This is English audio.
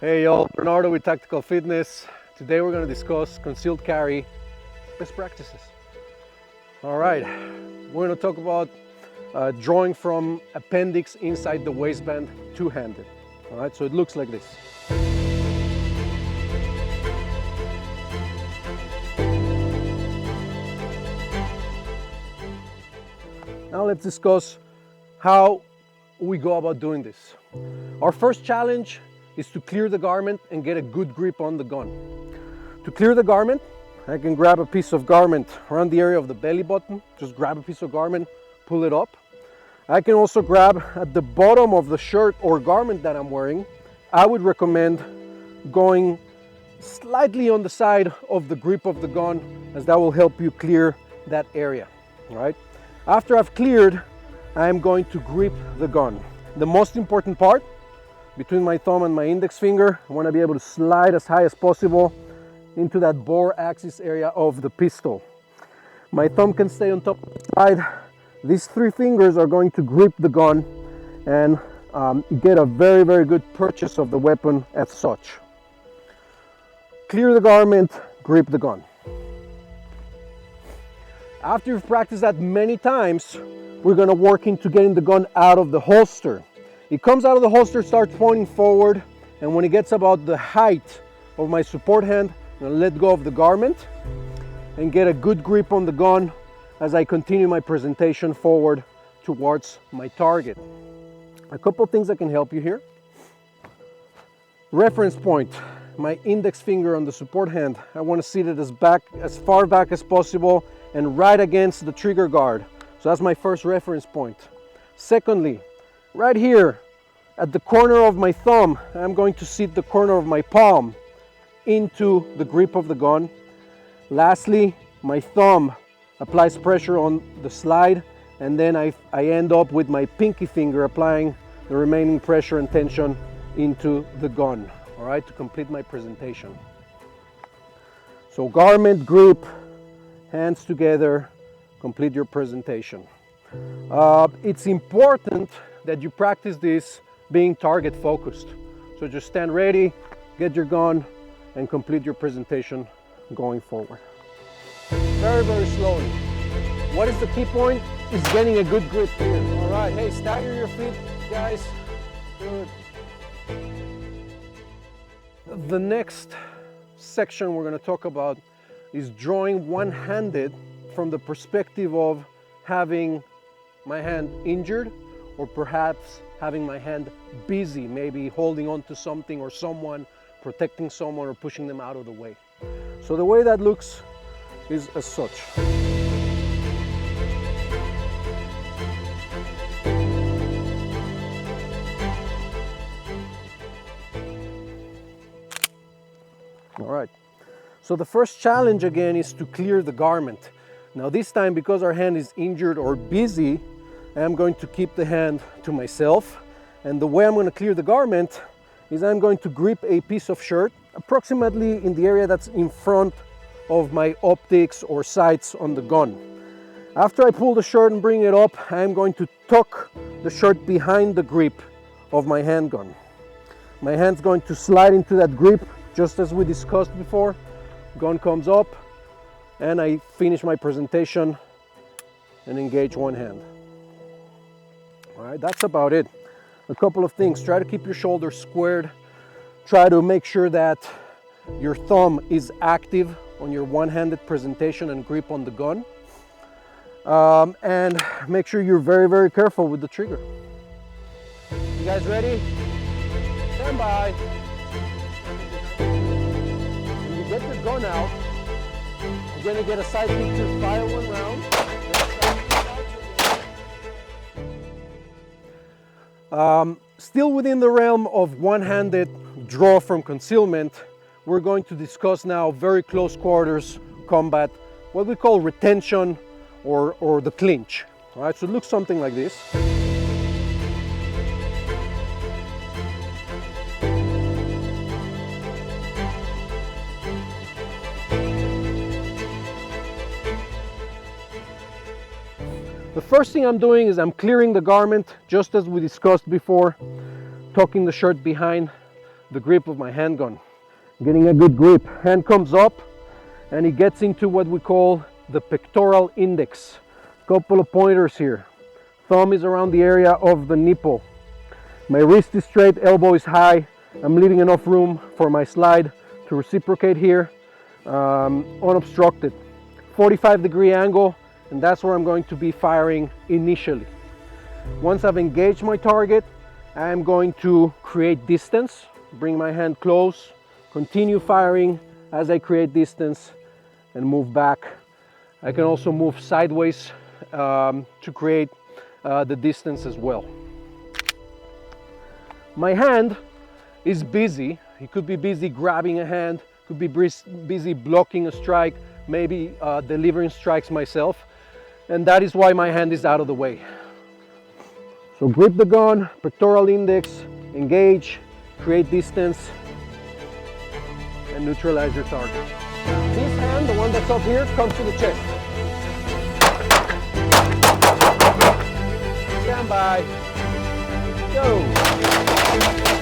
Hey y'all, Bernardo with Tactical Fitness. Today we're going to discuss concealed carry best practices. All right, we're going to talk about drawing from appendix inside the waistband two-handed. All right, so it looks like this. Now let's discuss how we go about doing this. Our first challenge is to clear the garment and get a good grip on the gun. To clear the garment, I can grab a piece of garment around the area of the belly button. Just grab a piece of garment, pull it up. I can also grab at the bottom of the shirt or garment that I'm wearing. I would recommend going slightly on the side of the grip of the gun, as that will help you clear that area. All right. After I've cleared, I'm going to grip the gun. The most important part, between my thumb and my index finger, I want to be able to slide as high as possible into that bore axis area of the pistol. My thumb can stay on top of the slide. These three fingers are going to grip the gun and get a very, very good purchase of the weapon as such. Clear the garment, grip the gun. After you've practiced that many times, we're going to work into getting the gun out of the holster. It comes out of the holster, starts pointing forward, and when it gets about the height of my support hand, I'm going to let go of the garment and get a good grip on the gun as I continue my presentation forward towards my target. A couple things that can help you here. Reference point, my index finger on the support hand. I want to sit it as far back as possible and right against the trigger guard. So that's my first reference point. Secondly, right here at the corner of my thumb, I'm going to sit the corner of my palm into the grip of the gun. Lastly, my thumb applies pressure on the slide, and then I end up with my pinky finger applying the remaining pressure and tension into the gun, all right, to complete my presentation. So garment, grip, hands together, complete your presentation. It's important that you practice this being target focused. So just stand ready, get your gun, and complete your presentation going forward. Very, very slowly. What is the key point? Is getting a good grip here. All right, hey, stagger your feet, guys. Good. The next section we're going to talk about is drawing one-handed from the perspective of having my hand injured, or perhaps having my hand busy, maybe holding on to something or someone, protecting someone or pushing them out of the way. So the way that looks is as such. All right. So the first challenge again is to clear the garment. Now this time, because our hand is injured or busy, I'm going to keep the hand to myself. And the way I'm going to clear the garment is I'm going to grip a piece of shirt approximately in the area that's in front of my optics or sights on the gun. After I pull the shirt and bring it up, I'm going to tuck the shirt behind the grip of my handgun. My hand's going to slide into that grip just as we discussed before. Gun comes up and I finish my presentation and engage one hand. All right, that's about it. A couple of things. Try to keep your shoulders squared. Try to make sure that your thumb is active on your one-handed presentation and grip on the gun. And make sure you're very, very careful with the trigger. You guys ready? Stand by. When you get your gun out, you're gonna get a side peek to fire one round. Still within the realm of one-handed draw from concealment, we're going to discuss now very close quarters combat, what we call retention or the clinch. All right, so it looks something like this. The first thing I'm doing is I'm clearing the garment, just as we discussed before, tucking the shirt behind the grip of my handgun. Getting a good grip. Hand comes up and it gets into what we call the pectoral index. Couple of pointers here. Thumb is around the area of the nipple. My wrist is straight, elbow is high. I'm leaving enough room for my slide to reciprocate here, unobstructed. 45-degree angle, and that's where I'm going to be firing initially. Once I've engaged my target, I'm going to create distance, bring my hand close, continue firing as I create distance and move back. I can also move sideways to create the distance as well. My hand is busy. It could be busy grabbing a hand, could be busy blocking a strike, maybe delivering strikes myself, and that is why my hand is out of the way. So grip the gun, pectoral index, engage, create distance, and neutralize your target. This hand, the one that's up here, comes to the chest. Stand by. Go.